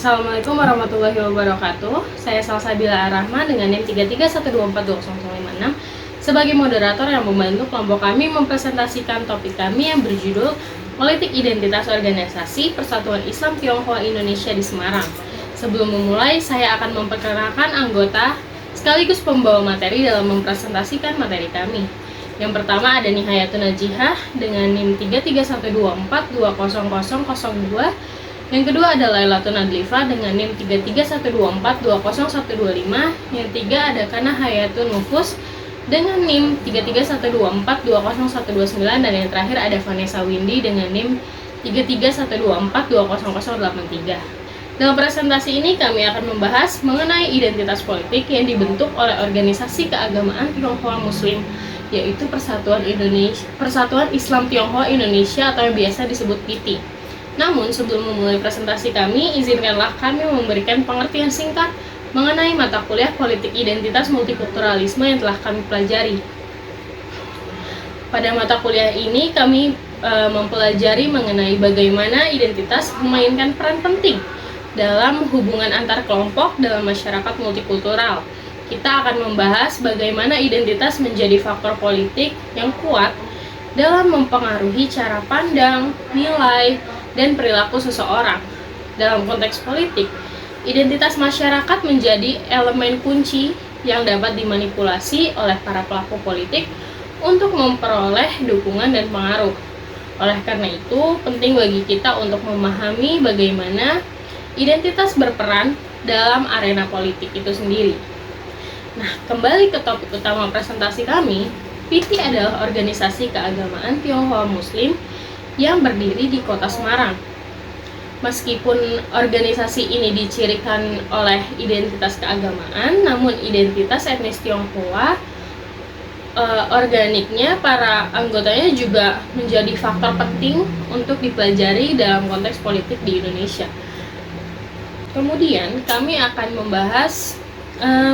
Assalamualaikum warahmatullahi wabarakatuh. Saya Salsabila Ar-Rahman dengan NIM 33124056 sebagai moderator yang membantu kelompok kami mempresentasikan topik kami yang berjudul Politik Identitas Organisasi Persatuan Islam Tionghoa Indonesia di Semarang. Sebelum memulai, saya akan memperkenalkan anggota sekaligus pembawa materi dalam mempresentasikan materi kami. Yang pertama ada Nihayatun Najihah dengan NIM 3312420002. Yang kedua ada Lailatun Adlifa dengan NIM 3312420125. Yang tiga ada Kana Hayatun Nufus dengan NIM 3312420129. Dan yang terakhir ada Vanessa Windy dengan NIM 3312420083. Dalam presentasi ini kami akan membahas mengenai identitas politik yang dibentuk oleh organisasi keagamaan Tionghoa Muslim, yaitu Persatuan Islam Tionghoa Indonesia atau yang biasa disebut PITI. Namun sebelum memulai presentasi kami, izinkanlah kami memberikan pengertian singkat mengenai mata kuliah Politik Identitas Multikulturalisme yang telah kami pelajari. Pada mata kuliah ini kami mempelajari mengenai bagaimana identitas memainkan peran penting dalam hubungan antar kelompok dalam masyarakat multikultural. Kita akan membahas bagaimana identitas menjadi faktor politik yang kuat dalam mempengaruhi cara pandang, nilai, dan perilaku seseorang. Dalam konteks politik, identitas masyarakat menjadi elemen kunci yang dapat dimanipulasi oleh para pelaku politik untuk memperoleh dukungan dan pengaruh. Oleh karena itu, penting bagi kita untuk memahami bagaimana identitas berperan dalam arena politik itu sendiri. Nah, kembali ke topik utama presentasi kami, PITI adalah organisasi keagamaan Tionghoa Muslim yang berdiri di Kota Semarang. Meskipun organisasi ini dicirikan oleh identitas keagamaan, namun identitas etnis Tionghoa, organiknya para anggotanya juga menjadi faktor penting untuk dipelajari dalam konteks politik di Indonesia. Kemudian kami akan membahas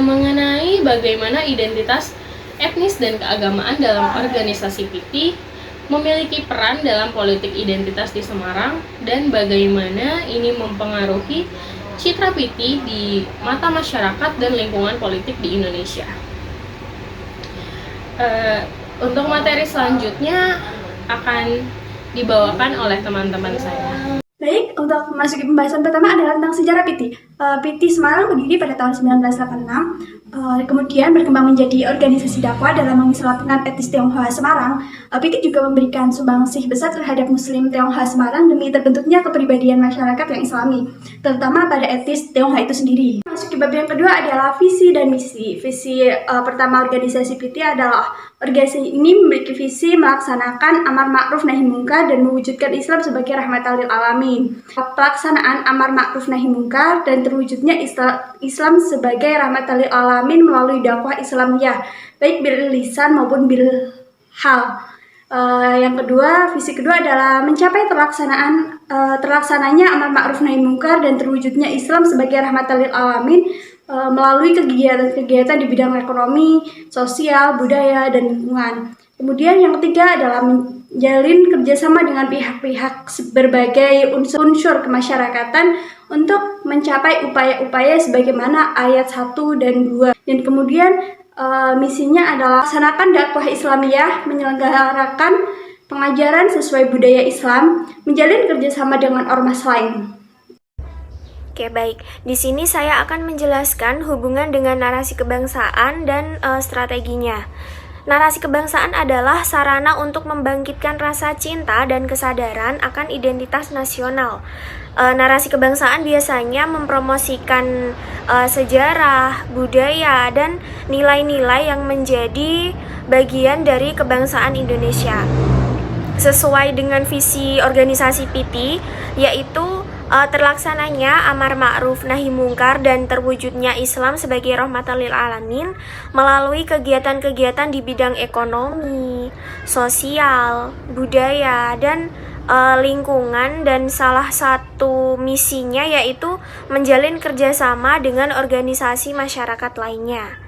mengenai bagaimana identitas etnis dan keagamaan dalam organisasi PITI memiliki peran dalam politik identitas di Semarang dan bagaimana ini mempengaruhi citra PITI di mata masyarakat dan lingkungan politik di Indonesia. Untuk materi selanjutnya akan dibawakan oleh teman-teman saya. Baik, untuk memasuki pembahasan pertama adalah tentang sejarah PITI. PITI Semarang berdiri pada tahun 1986, kemudian berkembang menjadi organisasi dakwah dalam mengislamkan etnis Tionghoa Semarang. PITI juga memberikan sumbangsih besar terhadap Muslim Tionghoa Semarang demi terbentuknya kepribadian masyarakat yang Islami, terutama pada etnis Tionghoa itu sendiri. Masuk ke bab yang kedua adalah visi dan misi. Visi pertama organisasi PITI adalah organisasi ini memiliki visi melaksanakan amar ma'ruf nahi munkar dan mewujudkan Islam sebagai rahmatan lil alamin. Pelaksanaan amar ma'ruf nahi munkar dan terwujudnya Islam sebagai rahmatan lil alamin melalui dakwah Islamiyah, baik bil lisan maupun bil hal. Yang kedua, visi kedua adalah mencapai terlaksananya amar ma'ruf nahi munkar dan terwujudnya Islam sebagai rahmatan lil alamin melalui kegiatan-kegiatan di bidang ekonomi, sosial, budaya, dan lingkungan. Kemudian yang ketiga adalah menjalin kerjasama dengan pihak-pihak berbagai unsur kemasyarakatan untuk mencapai upaya-upaya sebagaimana ayat 1 dan 2. Dan kemudian misinya adalah melaksanakan dakwah Islamiyah, menyelenggarakan pengajaran sesuai budaya Islam, menjalin kerjasama dengan ormas lain. Oke, baik. Di sini saya akan menjelaskan hubungan dengan narasi kebangsaan dan strateginya. Narasi kebangsaan adalah sarana untuk membangkitkan rasa cinta dan kesadaran akan identitas nasional. Narasi kebangsaan biasanya mempromosikan sejarah, budaya, dan nilai-nilai yang menjadi bagian dari kebangsaan Indonesia. Sesuai dengan visi organisasi PITI, yaitu terlaksananya amar ma'ruf nahi munkar dan terwujudnya Islam sebagai rahmatan lil alamin melalui kegiatan-kegiatan di bidang ekonomi, sosial, budaya, dan lingkungan, dan salah satu misinya yaitu menjalin kerjasama dengan organisasi masyarakat lainnya.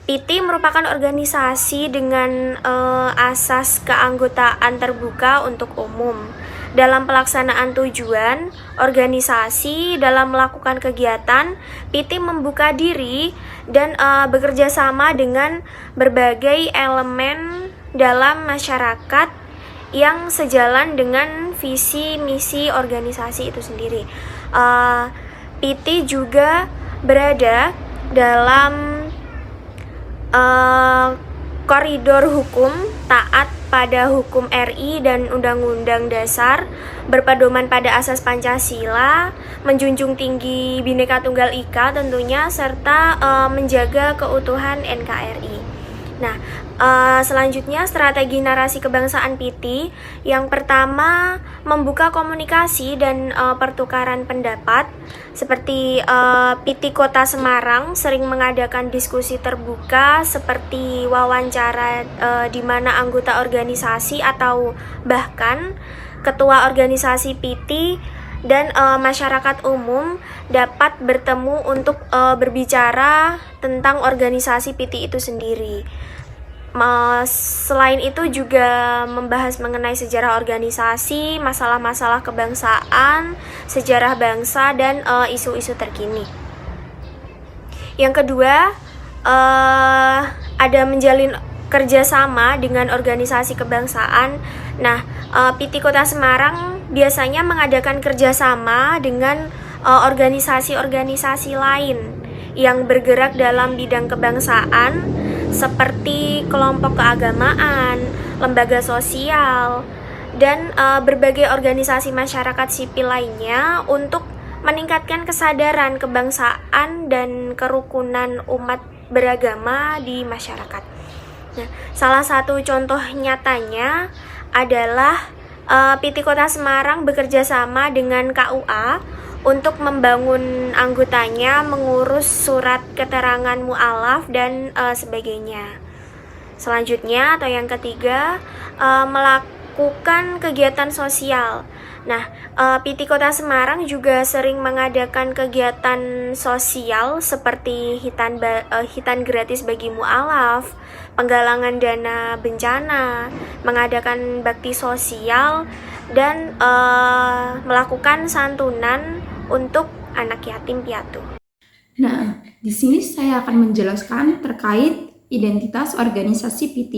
PITI merupakan organisasi dengan asas keanggotaan terbuka untuk umum. dalam pelaksanaan tujuan organisasi dalam melakukan kegiatan, PT membuka diri dan bekerja sama dengan berbagai elemen dalam masyarakat yang sejalan dengan visi misi organisasi itu sendiri. PT juga berada dalam koridor hukum, taat pada hukum RI dan Undang-Undang Dasar, berpedoman pada asas Pancasila, menjunjung tinggi Bhinneka Tunggal Ika tentunya, serta menjaga keutuhan NKRI. Nah, selanjutnya strategi narasi kebangsaan PT. Yang pertama, membuka komunikasi dan pertukaran pendapat. Seperti PT Kota Semarang sering mengadakan diskusi terbuka seperti wawancara di mana anggota organisasi atau bahkan ketua organisasi PT dan masyarakat umum dapat bertemu untuk berbicara tentang organisasi PT itu sendiri. Selain itu juga membahas mengenai sejarah organisasi, masalah-masalah kebangsaan, sejarah bangsa, dan isu-isu terkini. Yang kedua, ada menjalin kerjasama dengan organisasi kebangsaan. Nah, PT Kota Semarang biasanya mengadakan kerjasama dengan organisasi-organisasi lain yang bergerak dalam bidang kebangsaan, seperti kelompok keagamaan, lembaga sosial, dan berbagai organisasi masyarakat sipil lainnya untuk meningkatkan kesadaran kebangsaan dan kerukunan umat beragama di masyarakat. Nah, salah satu contoh nyatanya adalah PT Kota Semarang bekerja sama dengan KUA untuk membangun anggotanya mengurus surat keterangan mu'alaf dan sebagainya. Selanjutnya atau yang ketiga, melakukan kegiatan sosial. Nah, PT Kota Semarang juga sering mengadakan kegiatan sosial seperti hitan gratis bagi mu'alaf, penggalangan dana bencana, mengadakan bakti sosial, dan melakukan santunan untuk anak yatim piatu. Nah, di sini saya akan menjelaskan terkait identitas organisasi PT.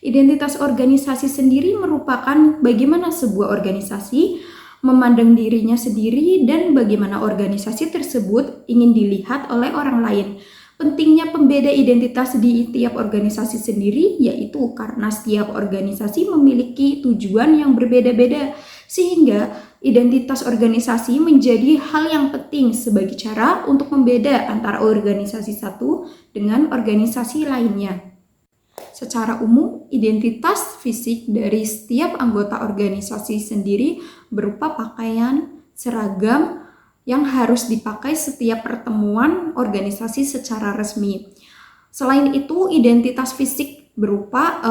Identitas organisasi sendiri merupakan bagaimana sebuah organisasi memandang dirinya sendiri dan bagaimana organisasi tersebut ingin dilihat oleh orang lain. Pentingnya pembeda identitas di tiap organisasi sendiri yaitu karena setiap organisasi memiliki tujuan yang berbeda-beda, sehingga identitas organisasi menjadi hal yang penting sebagai cara untuk membeda antara organisasi satu dengan organisasi lainnya. Secara umum, identitas fisik dari setiap anggota organisasi sendiri berupa pakaian, seragam, yang harus dipakai setiap pertemuan organisasi secara resmi. Selain itu, identitas fisik berupa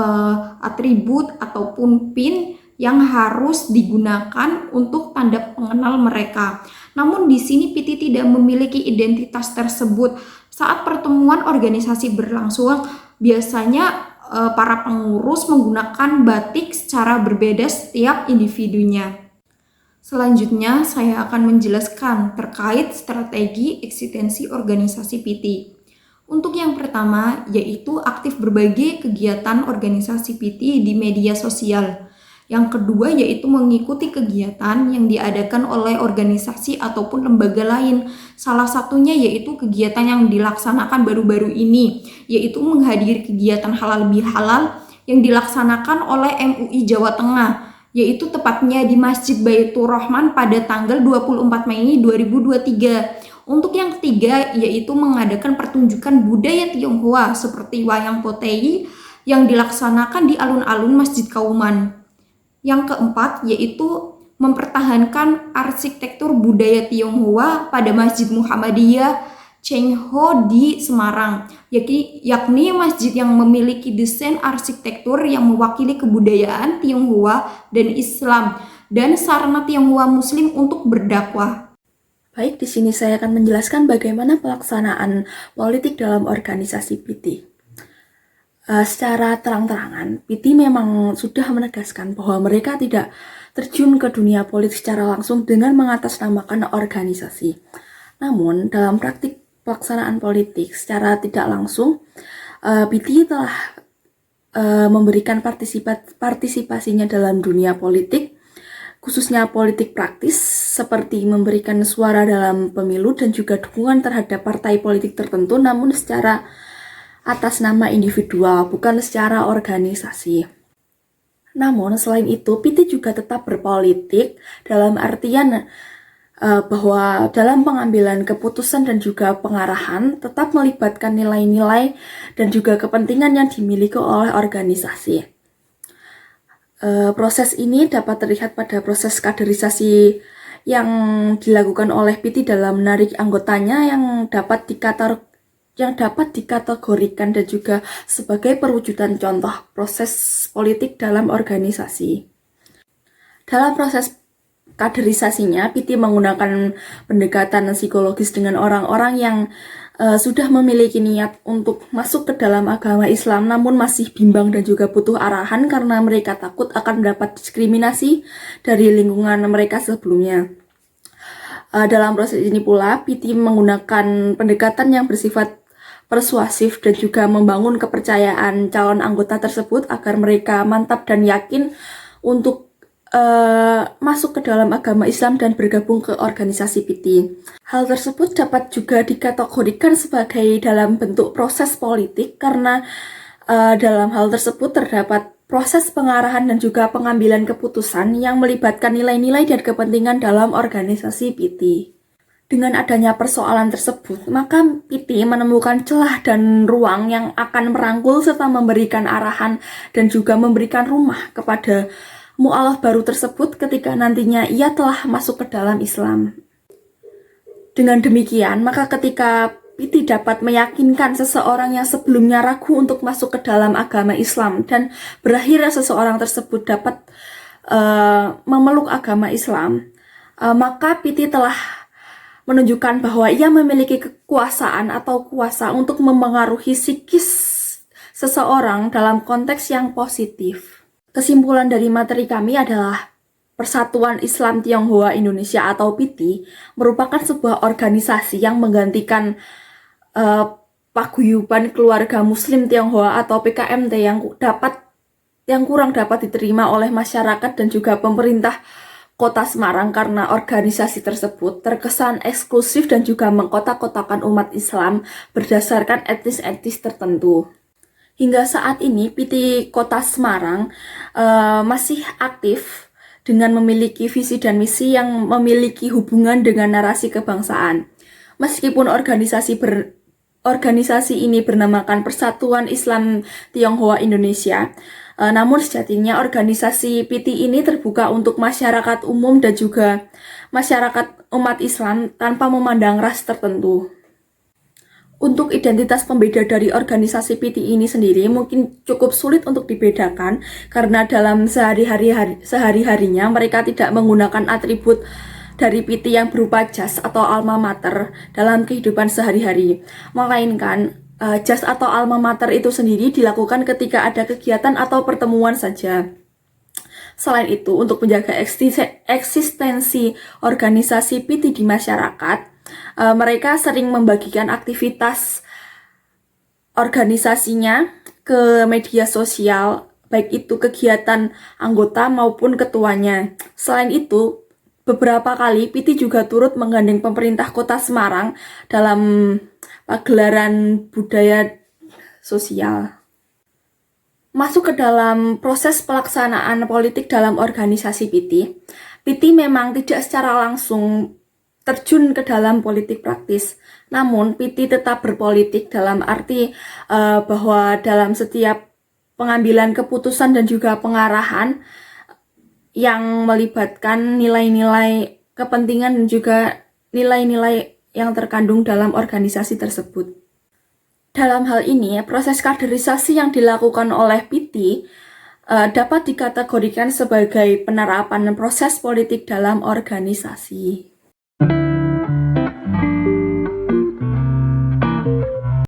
atribut ataupun PIN yang harus digunakan untuk tanda pengenal mereka. Namun di sini PT tidak memiliki identitas tersebut. Saat pertemuan organisasi berlangsung, biasanya para pengurus menggunakan batik secara berbeda setiap individunya. Selanjutnya, saya akan menjelaskan terkait strategi eksistensi organisasi PT. Untuk yang pertama, yaitu aktif berbagai kegiatan organisasi PT di media sosial. Yang kedua, yaitu mengikuti kegiatan yang diadakan oleh organisasi ataupun lembaga lain. Salah satunya yaitu kegiatan yang dilaksanakan baru-baru ini, yaitu menghadiri kegiatan halal bihalal yang dilaksanakan oleh MUI Jawa Tengah, yaitu tepatnya di Masjid Baitur Rahman pada tanggal 24 Mei 2023. Untuk yang ketiga, yaitu mengadakan pertunjukan budaya Tionghoa seperti wayang potehi yang dilaksanakan di alun-alun Masjid Kauman. Yang keempat, yaitu mempertahankan arsitektur budaya Tionghoa pada Masjid Muhammadiyah Cheng Ho di Semarang, yakni masjid yang memiliki desain arsitektur yang mewakili kebudayaan Tionghoa dan Islam dan sarana Tionghoa Muslim untuk berdakwah. Baik, di sini saya akan menjelaskan bagaimana pelaksanaan politik dalam organisasi PT. Secara terang-terangan, PT memang sudah menegaskan bahwa mereka tidak terjun ke dunia politik secara langsung dengan mengatasnamakan organisasi. Namun, dalam praktik pelaksanaan politik secara tidak langsung, PT telah memberikan partisipasinya dalam dunia politik, khususnya politik praktis, seperti memberikan suara dalam pemilu dan juga dukungan terhadap partai politik tertentu, namun secara atas nama individual, bukan secara organisasi. Namun, selain itu, PT juga tetap berpolitik dalam artian bahwa dalam pengambilan keputusan dan juga pengarahan tetap melibatkan nilai-nilai dan juga kepentingan yang dimiliki oleh organisasi. Proses ini dapat terlihat pada proses kaderisasi yang dilakukan oleh PT dalam menarik anggotanya yang dapat dikategorikan dan juga sebagai perwujudan contoh proses politik dalam organisasi. Dalam proses kaderisasinya, PT menggunakan pendekatan psikologis dengan orang-orang yang sudah memiliki niat untuk masuk ke dalam agama Islam namun masih bimbang dan juga butuh arahan karena mereka takut akan mendapat diskriminasi dari lingkungan mereka sebelumnya. Dalam proses ini pula, PT menggunakan pendekatan yang bersifat persuasif dan juga membangun kepercayaan calon anggota tersebut agar mereka mantap dan yakin untuk masuk ke dalam agama Islam dan bergabung ke organisasi PT. Hal tersebut dapat juga dikategorikan sebagai dalam bentuk proses politik karena dalam hal tersebut terdapat proses pengarahan dan juga pengambilan keputusan yang melibatkan nilai-nilai dan kepentingan dalam organisasi PT. Dengan adanya persoalan tersebut, maka PT menemukan celah dan ruang yang akan merangkul serta memberikan arahan dan juga memberikan rumah kepada mu'alaf baru tersebut ketika nantinya ia telah masuk ke dalam Islam. Dengan demikian, maka ketika PT dapat meyakinkan seseorang yang sebelumnya ragu untuk masuk ke dalam agama Islam dan berakhirnya seseorang tersebut dapat memeluk agama Islam, maka PT telah menunjukkan bahwa ia memiliki kekuasaan atau kuasa untuk memengaruhi psikis seseorang dalam konteks yang positif. Kesimpulan dari materi kami adalah Persatuan Islam Tionghoa Indonesia atau PT merupakan sebuah organisasi yang menggantikan Paguyuban Keluarga Muslim Tionghoa atau PKMT yang kurang dapat diterima oleh masyarakat dan juga pemerintah Kota Semarang karena organisasi tersebut terkesan eksklusif dan juga mengkotak-kotakan umat Islam berdasarkan etnis-etnis tertentu. Hingga saat ini, PT Kota Semarang masih aktif dengan memiliki visi dan misi yang memiliki hubungan dengan narasi kebangsaan. Meskipun organisasi ini bernamakan Persatuan Islam Tionghoa Indonesia, namun sejatinya organisasi PT ini terbuka untuk masyarakat umum dan juga masyarakat umat Islam tanpa memandang ras tertentu. Untuk identitas pembeda dari organisasi PT ini sendiri mungkin cukup sulit untuk dibedakan karena dalam sehari-harinya mereka tidak menggunakan atribut dari PT yang berupa jas atau alma mater dalam kehidupan sehari-hari, melainkan jas atau alma mater itu sendiri dilakukan ketika ada kegiatan atau pertemuan saja. Selain itu, untuk menjaga eksistensi organisasi PT di masyarakat, mereka sering membagikan aktivitas organisasinya ke media sosial, baik itu kegiatan anggota maupun ketuanya. Selain itu, beberapa kali PT juga turut menggandeng pemerintah Kota Semarang dalam pagelaran budaya sosial. Masuk ke dalam proses pelaksanaan politik dalam organisasi PT, PT memang tidak secara langsung terjun ke dalam politik praktis. Namun, PT tetap berpolitik dalam arti bahwa dalam setiap pengambilan keputusan dan juga pengarahan yang melibatkan nilai-nilai kepentingan dan juga nilai-nilai yang terkandung dalam organisasi tersebut. Dalam hal ini, proses kaderisasi yang dilakukan oleh PT dapat dikategorikan sebagai penerapan proses politik dalam organisasi.